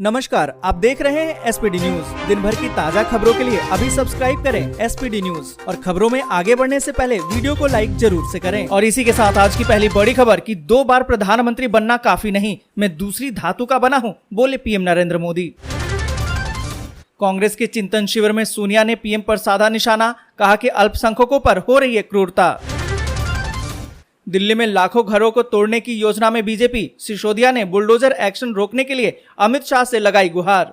नमस्कार, आप देख रहे हैं एसपीडी न्यूज। दिन भर की ताजा खबरों के लिए अभी सब्सक्राइब करें एसपीडी न्यूज और खबरों में आगे बढ़ने से पहले वीडियो को लाइक जरूर से करें। और इसी के साथ आज की पहली बड़ी खबर कि 2 बार प्रधानमंत्री बनना काफी नहीं, मैं दूसरी धातु का बना हूं, बोले पीएम नरेंद्र मोदी। कांग्रेस के चिंतन शिविर में सोनिया ने पीएम पर साधा निशाना, कहा कि अल्पसंख्यकों पर हो रही है क्रूरता। दिल्ली में लाखों घरों को तोड़ने की योजना में बीजेपी, सिसोदिया ने बुलडोजर एक्शन रोकने के लिए अमित शाह से लगाई गुहार।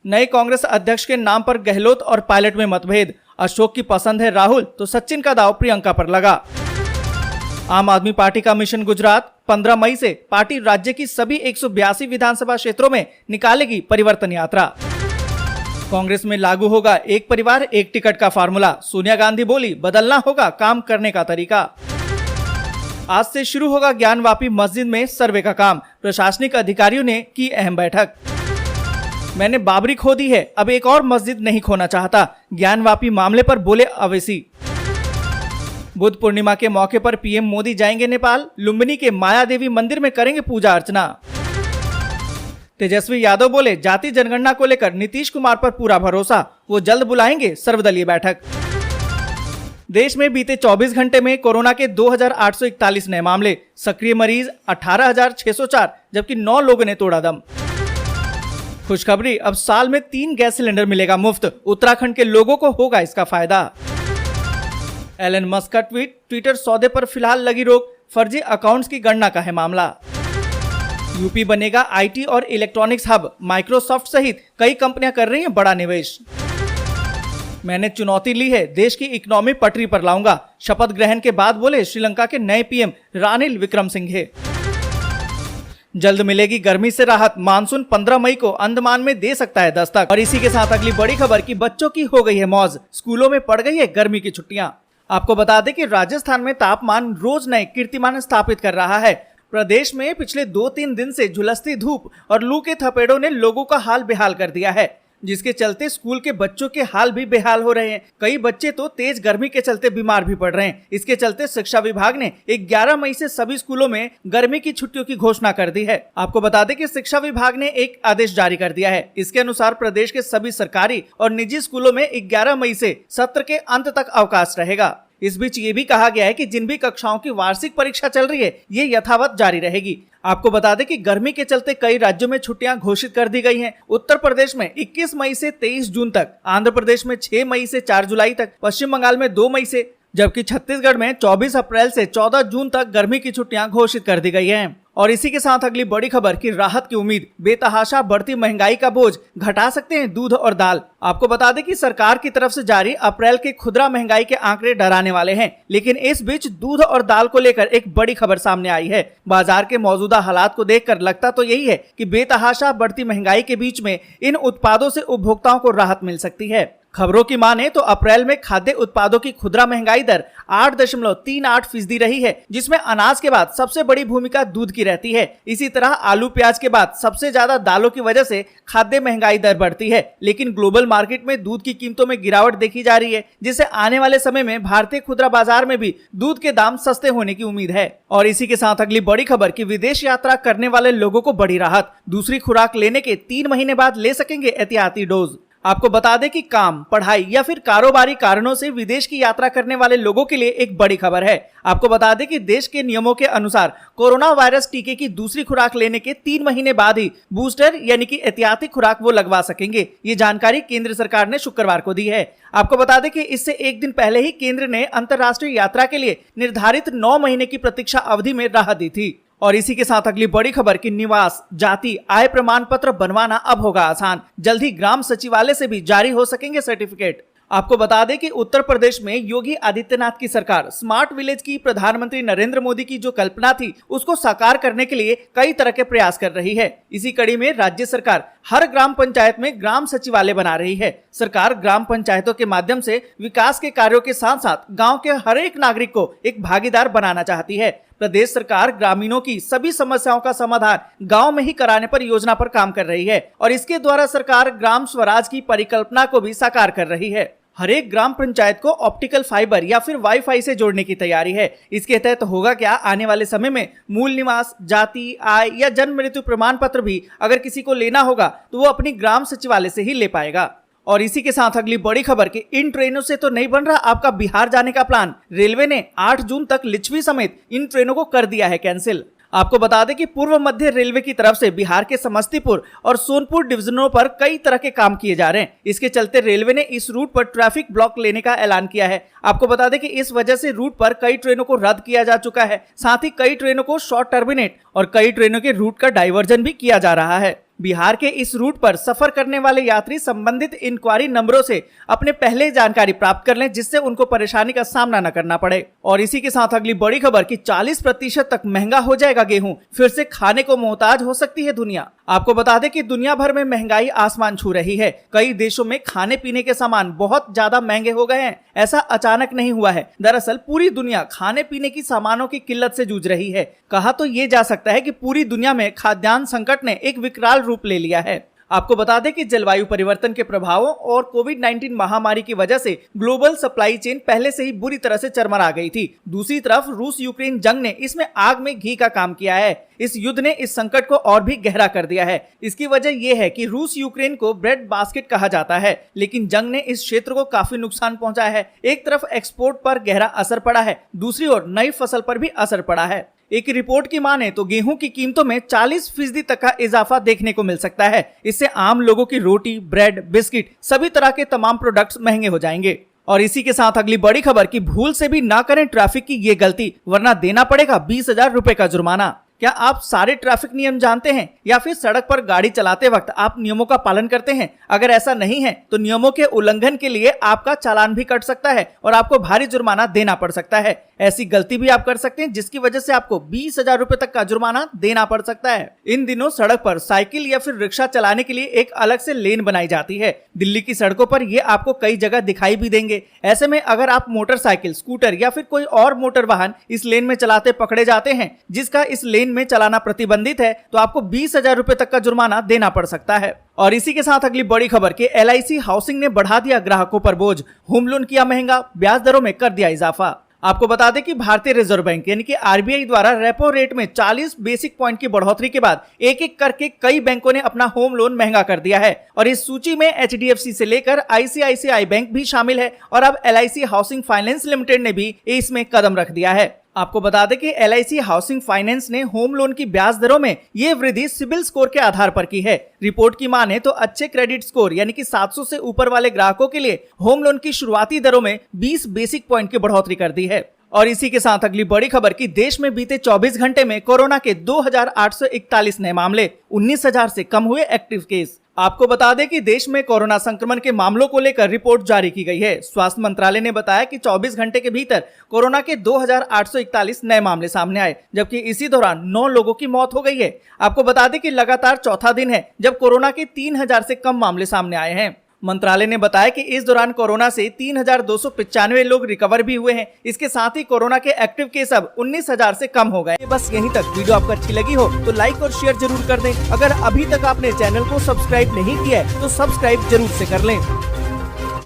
नए कांग्रेस अध्यक्ष के नाम पर गहलोत और पायलट में मतभेद, अशोक की पसंद है राहुल तो सचिन का दाव प्रियंका पर लगा। आम आदमी पार्टी का मिशन गुजरात, 15 मई से पार्टी राज्य की सभी 182 विधानसभा क्षेत्रों में निकालेगी परिवर्तन यात्रा। कांग्रेस में लागू होगा एक परिवार एक टिकट का फार्मूला, सोनिया गांधी बोली बदलना होगा काम करने का तरीका। आज से शुरू होगा ज्ञानवापी मस्जिद में सर्वे का काम, प्रशासनिक अधिकारियों ने की अहम बैठक। मैंने बाबरी खो दी है, अब एक और मस्जिद नहीं खोना चाहता, ज्ञानवापी मामले पर बोले अवैसी। बुद्ध पूर्णिमा के मौके पर पीएम मोदी जाएंगे नेपाल, लुम्बिनी के माया देवी मंदिर में करेंगे पूजा अर्चना। तेजस्वी यादव बोले जाति जनगणना को लेकर नीतीश कुमार पर पूरा भरोसा, वो जल्द बुलाएंगे सर्वदलीय बैठक। देश में बीते 24 घंटे में कोरोना के 2841 नए मामले, सक्रिय मरीज 18,604, जबकि 9 लोगों ने तोड़ा दम। खुशखबरी, अब साल में 3 गैस सिलेंडर मिलेगा मुफ्त, उत्तराखंड के लोगों को होगा इसका फायदा। एलन मस्क का ट्वीट, ट्विटर सौदे पर फिलहाल लगी रोक, फर्जी अकाउंट्स की गणना का है मामला। यूपी बनेगा आईटी और इलेक्ट्रॉनिक्स हब, माइक्रोसॉफ्ट सहित कई कंपनियां कर रही हैं बड़ा निवेश। मैंने चुनौती ली है, देश की इकोनॉमी पटरी पर लाऊंगा, शपथ ग्रहण के बाद बोले श्रीलंका के नए पीएम रानिल विक्रमसिंघे। जल्द मिलेगी गर्मी से राहत, मानसून 15 मई को अंडमान में दे सकता है दस्तक। और इसी के साथ अगली बड़ी खबर कि बच्चों की हो गई है मौज, स्कूलों में पड़ गई है गर्मी की छुट्टियां। आपको बता दें कि राजस्थान में तापमान रोज नए कीर्तिमान स्थापित कर रहा है। प्रदेश में पिछले 2-3 दिन से झुलसती धूप और लू के थपेड़ों ने लोगों का हाल बेहाल कर दिया है, जिसके चलते स्कूल के बच्चों के हाल भी बेहाल हो रहे हैं। कई बच्चे तो तेज गर्मी के चलते बीमार भी पड़ रहे हैं। इसके चलते शिक्षा विभाग ने 11 मई से सभी स्कूलों में गर्मी की छुट्टियों की घोषणा कर दी है। आपको बता दें कि शिक्षा विभाग ने एक आदेश जारी कर दिया है। इसके अनुसार प्रदेश के सभी सरकारी और निजी स्कूलों में 11 मई से सत्र के अंत तक अवकाश रहेगा। इस बीच ये भी कहा गया है कि जिन भी कक्षाओं की वार्षिक परीक्षा चल रही है ये यथावत जारी रहेगी। आपको बता दें कि गर्मी के चलते कई राज्यों में छुट्टियां घोषित कर दी गई हैं। उत्तर प्रदेश में 21 मई से 23 जून तक, आंध्र प्रदेश में 6 मई से 4 जुलाई तक, पश्चिम बंगाल में 2 मई से, जबकि छत्तीसगढ़ में 24 अप्रैल से 14 जून तक गर्मी की छुट्टियां घोषित कर दी गई हैं। और इसी के साथ अगली बड़ी खबर की राहत की उम्मीद, बेतहाशा बढ़ती महंगाई का बोझ घटा सकते हैं दूध और दाल। आपको बता दें कि सरकार की तरफ से जारी अप्रैल के खुदरा महंगाई के आंकड़े डराने वाले हैं, लेकिन इस बीच दूध और दाल को लेकर एक बड़ी खबर सामने आई है। बाजार के मौजूदा हालात को देखकर लगता तो यही है कि बेतहाशा बढ़ती महंगाई के बीच में इन उत्पादों से उपभोक्ताओं को राहत मिल सकती है। खबरों की माने तो अप्रैल में खाद्य उत्पादों की खुदरा महंगाई दर 8.38% रही है, जिसमें अनाज के बाद सबसे बड़ी भूमिका दूध की रहती है। इसी तरह आलू प्याज के बाद सबसे ज्यादा दालों की वजह से खाद्य महंगाई दर बढ़ती है। लेकिन ग्लोबल मार्केट में दूध की कीमतों में गिरावट देखी जा रही है, जिससे आने वाले समय में भारतीय खुदरा बाजार में भी दूध के दाम सस्ते होने की उम्मीद है। और इसी के साथ अगली बड़ी खबर कि विदेश यात्रा करने वाले लोगों को बड़ी राहत, दूसरी खुराक लेने के 3 महीने बाद ले सकेंगे एहतियाती डोज। आपको बता दें कि काम, पढ़ाई या फिर कारोबारी कारणों से विदेश की यात्रा करने वाले लोगों के लिए एक बड़ी खबर है। आपको बता दें कि देश के नियमों के अनुसार कोरोना वायरस टीके की दूसरी खुराक लेने के 3 महीने बाद ही बूस्टर यानी कि एहतियाती खुराक वो लगवा सकेंगे। ये जानकारी केंद्र सरकार ने शुक्रवार को दी है। आपको बता दें कि इससे एक दिन पहले ही केंद्र ने अंतर्राष्ट्रीय यात्रा के लिए निर्धारित 9 महीने की प्रतीक्षा अवधि में राहत दी थी। और इसी के साथ अगली बड़ी खबर कि निवास, जाति, आय प्रमाण पत्र बनवाना अब होगा आसान, जल्द ही ग्राम सचिवालय से भी जारी हो सकेंगे सर्टिफिकेट। आपको बता दें कि उत्तर प्रदेश में योगी आदित्यनाथ की सरकार स्मार्ट विलेज की प्रधानमंत्री नरेंद्र मोदी की जो कल्पना थी उसको साकार करने के लिए कई तरह के प्रयास कर रही है। इसी कड़ी में राज्य सरकार हर ग्राम पंचायत में ग्राम सचिवालय बना रही है। सरकार ग्राम पंचायतों के माध्यम से विकास के कार्यों के साथ साथ गाँव के हर एक नागरिक को एक भागीदार बनाना चाहती है। प्रदेश सरकार ग्रामीणों की सभी समस्याओं का समाधान गांव में ही कराने पर योजना पर काम कर रही है और इसके द्वारा सरकार ग्राम स्वराज की परिकल्पना को भी साकार कर रही है। हर एक ग्राम पंचायत को ऑप्टिकल फाइबर या फिर वाईफाई से जोड़ने की तैयारी है। इसके तहत होगा क्या, आने वाले समय में मूल निवास, जाति, आय या जन्म मृत्यु प्रमाण पत्र भी अगर किसी को लेना होगा तो वो अपनी ग्राम सचिवालय से ही ले पाएगा। और इसी के साथ अगली बड़ी खबर कि इन ट्रेनों से तो नहीं बन रहा आपका बिहार जाने का प्लान। रेलवे ने 8 जून तक लिच्छवी समेत इन ट्रेनों को कर दिया है कैंसिल। आपको बता दें कि पूर्व मध्य रेलवे की तरफ से बिहार के समस्तीपुर और सोनपुर डिवीजनों पर कई तरह के काम किए जा रहे हैं। इसके चलते रेलवे ने इस रूट पर ट्रैफिक ब्लॉक लेने का ऐलान किया है। आपको बता दें कि इस वजह से रूट पर कई ट्रेनों को रद्द किया जा चुका है, साथ ही कई ट्रेनों को शॉर्ट टर्मिनेट और कई ट्रेनों के रूट का डाइवर्जन भी किया जा रहा है। बिहार के इस रूट पर सफर करने वाले यात्री संबंधित इंक्वायरी नंबरों से अपने पहले जानकारी प्राप्त कर लें, जिससे उनको परेशानी का सामना न करना पड़े। और इसी के साथ अगली बड़ी खबर कि 40% तक महंगा हो जाएगा गेहूं, फिर से खाने को मोहताज हो सकती है दुनिया। आपको बता दें कि दुनिया भर में महंगाई आसमान छू रही है। कई देशों में खाने पीने के सामान बहुत ज्यादा महंगे हो गए हैं। ऐसा अचानक नहीं हुआ है, दरअसल पूरी दुनिया खाने पीने की सामानों की किल्लत से जूझ रही है। कहा तो ये जा सकता है कि पूरी दुनिया में खाद्यान्न संकट ने एक विकराल रूप ले लिया है। आपको बता दें कि जलवायु परिवर्तन के प्रभावों और कोविड-19 महामारी की वजह से ग्लोबल सप्लाई चेन पहले से ही बुरी तरह से चरमरा गई थी। दूसरी तरफ रूस यूक्रेन जंग ने इसमें आग में घी का काम किया है। इस युद्ध ने इस संकट को और भी गहरा कर दिया है। इसकी वजह यह है कि रूस यूक्रेन को ब्रेड बास्केट कहा जाता है, लेकिन जंग ने इस क्षेत्र को काफी नुकसान पहुंचाया है। एक तरफ एक्सपोर्ट पर गहरा असर पड़ा है, दूसरी ओर नई फसल पर भी असर पड़ा है। एक रिपोर्ट की माने तो गेहूं की कीमतों में 40% तक का इजाफा देखने को मिल सकता है। इससे आम लोगों की रोटी, ब्रेड, बिस्किट सभी तरह के तमाम प्रोडक्ट्स महंगे हो जाएंगे। और इसी के साथ अगली बड़ी खबर कि भूल से भी ना करें ट्रैफिक की ये गलती, वरना देना पड़ेगा 20,000 रुपए का जुर्माना। क्या आप सारे ट्रैफिक नियम जानते हैं या फिर सड़क पर गाड़ी चलाते वक्त आप नियमों का पालन करते हैं? अगर ऐसा नहीं है तो नियमों के उल्लंघन के लिए आपका चालान भी कट सकता है और आपको भारी जुर्माना देना पड़ सकता है। ऐसी गलती भी आप कर सकते हैं जिसकी वजह से आपको 20,000 रुपए तक का जुर्माना देना पड़ सकता है। इन दिनों सड़क पर साइकिल या फिर रिक्शा चलाने के लिए एक अलग से लेन बनाई जाती है। दिल्ली की सड़कों पर ये आपको कई जगह दिखाई भी देंगे। ऐसे में अगर आप मोटरसाइकिल, स्कूटर या फिर कोई और मोटर वाहन इस लेन में चलाते पकड़े जाते हैं जिसका इस लेन में चलाना प्रतिबंधित है, तो आपको 20,000 रुपए तक का जुर्माना देना पड़ सकता है। और इसी के साथ अगली बड़ी खबर कि LIC हाउसिंग ने बढ़ा दिया ग्राहकों पर बोझ, होम लोन किया महंगा, ब्याज दरों में कर दिया इजाफा। आपको बता दें कि भारतीय रिजर्व बैंक यानी कि RBI द्वारा रेपो रेट में 40 बेसिक पॉइंट की बढ़ोतरी के बाद एक एक करके कई बैंकों ने अपना होम लोन महंगा कर दिया है। और इस सूची में HDFC से लेकर ICICI बैंक भी शामिल है और अब LIC हाउसिंग फाइनेंस लिमिटेड ने भी इसमें कदम रख दिया है। आपको बता दें कि LIC हाउसिंग फाइनेंस ने होम लोन की ब्याज दरों में ये वृद्धि सिबिल स्कोर के आधार पर की है। रिपोर्ट की माने तो अच्छे क्रेडिट स्कोर यानी कि 700 से ऊपर वाले ग्राहकों के लिए होम लोन की शुरुआती दरों में 20 बेसिक पॉइंट की बढ़ोतरी कर दी है। और इसी के साथ अगली बड़ी खबर कि देश में बीते 24 घंटे में कोरोना के 2,841 नए मामले, 19,000 से कम हुए एक्टिव केस। आपको बता दें कि देश में कोरोना संक्रमण के मामलों को लेकर रिपोर्ट जारी की गई है। स्वास्थ्य मंत्रालय ने बताया कि 24 घंटे के भीतर कोरोना के 2,841 नए मामले सामने आए, जबकि इसी दौरान 9 लोगों की मौत हो गई है। आपको बता दें कि लगातार चौथा दिन है जब कोरोना के 3,000 से कम मामले सामने आए हैं। मंत्रालय ने बताया कि इस दौरान कोरोना से 3,295 लोग रिकवर भी हुए हैं। इसके साथ ही कोरोना के एक्टिव केस अब 19,000 से कम हो गए। बस यहीं तक। वीडियो आपको अच्छी लगी हो तो लाइक और शेयर जरूर कर दें। अगर अभी तक आपने चैनल को सब्सक्राइब नहीं किया है तो सब्सक्राइब जरूर से कर लें।